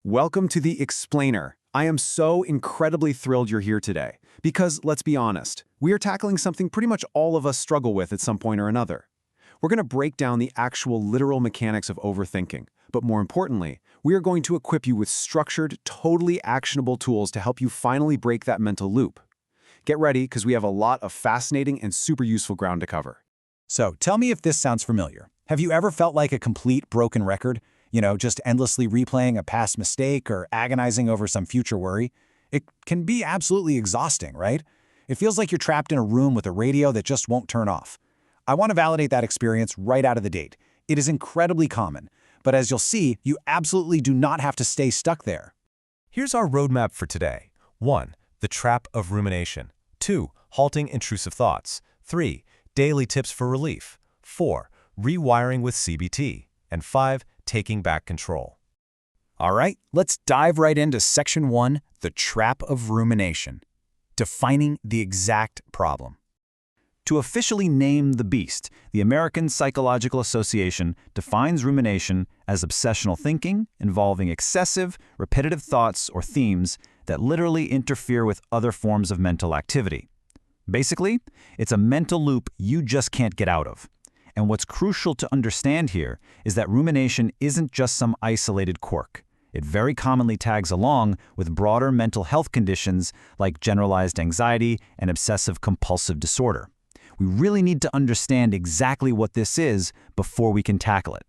Welcome to the Explainer. I am so incredibly thrilled you're here today, because let's be honest, we are tackling something pretty much all of us struggle with at some point or another. We're going to break down the actual literal mechanics of overthinking, but more importantly, we are going to equip you with structured, totally actionable tools to help you finally break that mental loop. Get ready, because we have a lot of fascinating and super useful ground to cover. So, tell me if this sounds familiar. Have you ever felt like a complete broken record? Just endlessly replaying a past mistake or agonizing over some future worry? It can be absolutely exhausting, right? It feels like you're trapped in a room with a radio that just won't turn off. I want to validate that experience right out of the gate. It is incredibly common, but as you'll see, you absolutely do not have to stay stuck there. Here's our roadmap for today. 1. The trap of rumination. 2. Halting intrusive thoughts. 3. Daily tips for relief. 4. Rewiring with CBT. And 5. Taking back control. All right, let's dive right into Section 1, the trap of rumination. Defining the exact problem. To officially name the beast, the American Psychological Association defines rumination as obsessional thinking involving excessive, repetitive thoughts or themes that literally interfere with other forms of mental activity. Basically, it's a mental loop you just can't get out of. And what's crucial to understand here is that rumination isn't just some isolated quirk. It very commonly tags along with broader mental health conditions like generalized anxiety and obsessive-compulsive disorder. We really need to understand exactly what this is before we can tackle it.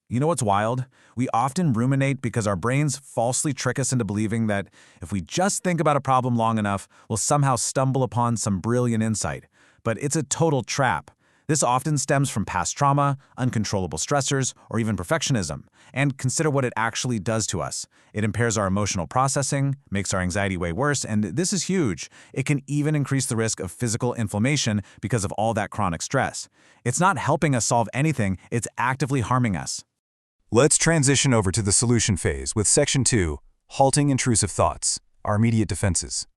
You know what's wild? We often ruminate because our brains falsely trick us into believing that if we just think about a problem long enough, we'll somehow stumble upon some brilliant insight. But it's a total trap. This often stems from past trauma, uncontrollable stressors, or even perfectionism. And consider what it actually does to us. It impairs our emotional processing, makes our anxiety way worse, and this is huge. It can even increase the risk of physical inflammation because of all that chronic stress. It's not helping us solve anything, it's actively harming us. Let's transition over to the solution phase with Section 2, Halting Intrusive Thoughts, Our Immediate Defenses.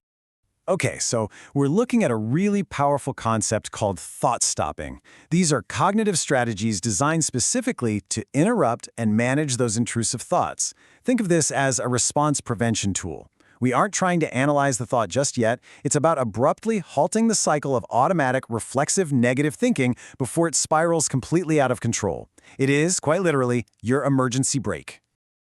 Okay, so we're looking at a really powerful concept called thought stopping. These are cognitive strategies designed specifically to interrupt and manage those intrusive thoughts. Think of this as a response prevention tool. We aren't trying to analyze the thought just yet. It's about abruptly halting the cycle of automatic, reflexive, negative thinking before it spirals completely out of control. It is, quite literally, your emergency brake.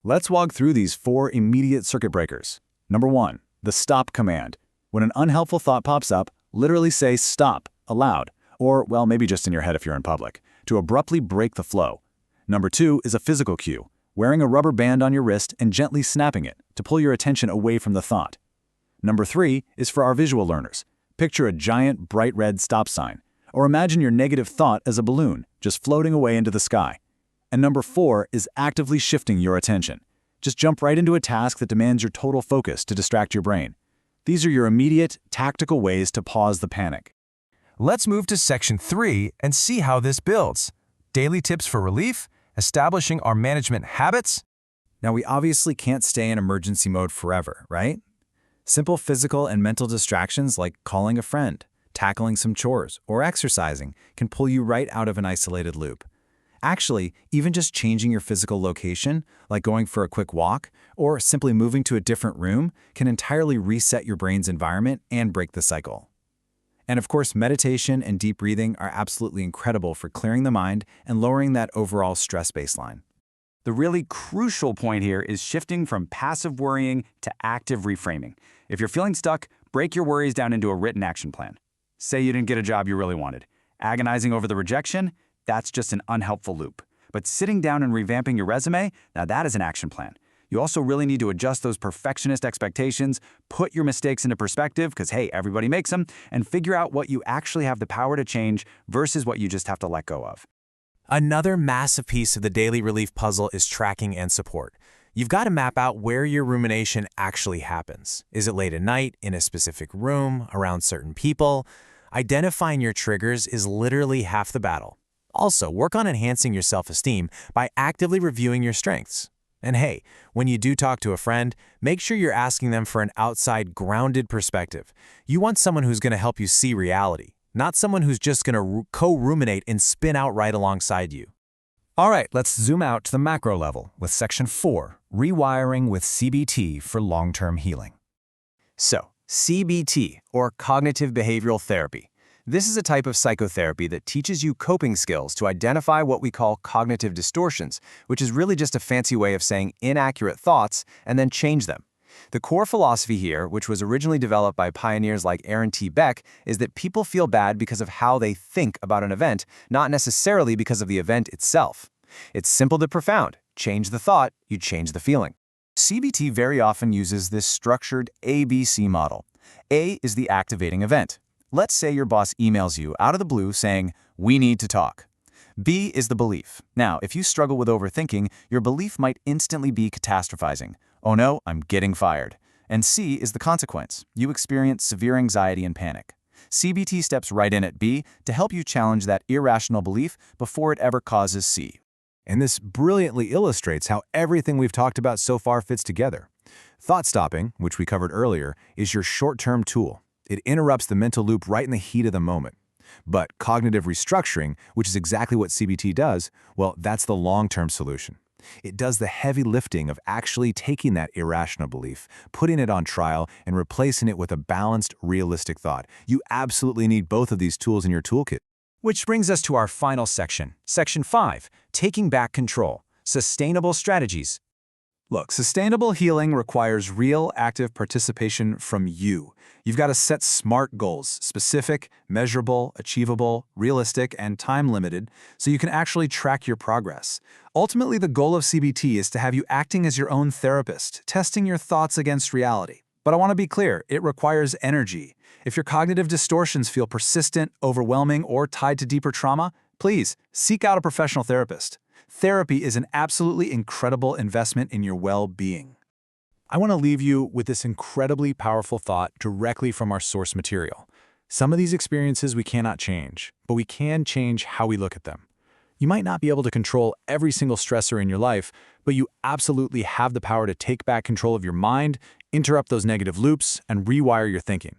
Let's walk through these 4 immediate circuit breakers. Number 1, the stop command. When an unhelpful thought pops up, literally say stop, aloud, or, well, maybe just in your head if you're in public, to abruptly break the flow. Number 2 is a physical cue, wearing a rubber band on your wrist and gently snapping it to pull your attention away from the thought. Number 3 is for our visual learners. Picture a giant, bright red stop sign, or imagine your negative thought as a balloon, just floating away into the sky. And number 4 is actively shifting your attention. Just jump right into a task that demands your total focus to distract your brain. These are your immediate, tactical ways to pause the panic. Let's move to Section 3 and see how this builds. Daily tips for relief, establishing our management habits. Now, we obviously can't stay in emergency mode forever, right? Simple physical and mental distractions like calling a friend, tackling some chores, or exercising can pull you right out of an isolated loop. Actually, even just changing your physical location, like going for a quick walk, or simply moving to a different room, can entirely reset your brain's environment and break the cycle. And of course, meditation and deep breathing are absolutely incredible for clearing the mind and lowering that overall stress baseline. The really crucial point here is shifting from passive worrying to active reframing. If you're feeling stuck, break your worries down into a written action plan. Say you didn't get a job you really wanted. Agonizing over the rejection? That's just an unhelpful loop. But sitting down and revamping your resume, now that is an action plan. You also really need to adjust those perfectionist expectations, put your mistakes into perspective, because hey, everybody makes them, and figure out what you actually have the power to change versus what you just have to let go of. Another massive piece of the daily relief puzzle is tracking and support. You've got to map out where your rumination actually happens. Is it late at night, in a specific room, around certain people? Identifying your triggers is literally half the battle. Also, work on enhancing your self-esteem by actively reviewing your strengths. And hey, when you do talk to a friend, make sure you're asking them for an outside, grounded perspective. You want someone who's going to help you see reality, not someone who's just going to co-ruminate and spin out right alongside you. All right, let's zoom out to the macro level with Section 4, Rewiring with CBT for long-term healing. So, CBT, or cognitive behavioral therapy. This is a type of psychotherapy that teaches you coping skills to identify what we call cognitive distortions, which is really just a fancy way of saying inaccurate thoughts and then change them. The core philosophy here, which was originally developed by pioneers like Aaron T. Beck, is that people feel bad because of how they think about an event, not necessarily because of the event itself. It's simple but profound. Change the thought, you change the feeling. CBT very often uses this structured ABC model. A is the activating event. Let's say your boss emails you out of the blue saying, "We need to talk." B is the belief. Now, if you struggle with overthinking, your belief might instantly be catastrophizing. "Oh no, I'm getting fired." And C is the consequence. You experience severe anxiety and panic. CBT steps right in at B to help you challenge that irrational belief before it ever causes C. And this brilliantly illustrates how everything we've talked about so far fits together. Thought stopping, which we covered earlier, is your short-term tool. It interrupts the mental loop right in the heat of the moment. But cognitive restructuring, which is exactly what CBT does, well, that's the long-term solution. It does the heavy lifting of actually taking that irrational belief, putting it on trial, and replacing it with a balanced, realistic thought. You absolutely need both of these tools in your toolkit. Which brings us to our final section, Section 5, Taking Back Control, Sustainable Strategies. Look, sustainable healing requires real, active participation from you. You've got to set SMART goals, specific, measurable, achievable, realistic, and time-limited, so you can actually track your progress. Ultimately, the goal of CBT is to have you acting as your own therapist, testing your thoughts against reality. But I want to be clear, it requires energy. If your cognitive distortions feel persistent, overwhelming, or tied to deeper trauma, please seek out a professional therapist. Therapy is an absolutely incredible investment in your well-being. I want to leave you with this incredibly powerful thought directly from our source material. Some of these experiences we cannot change, but we can change how we look at them. You might not be able to control every single stressor in your life, but you absolutely have the power to take back control of your mind, interrupt those negative loops, and rewire your thinking.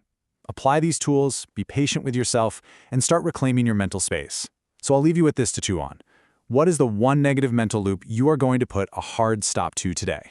Apply these tools, be patient with yourself, and start reclaiming your mental space. So I'll leave you with this to chew on. What is the one negative mental loop you are going to put a hard stop to today?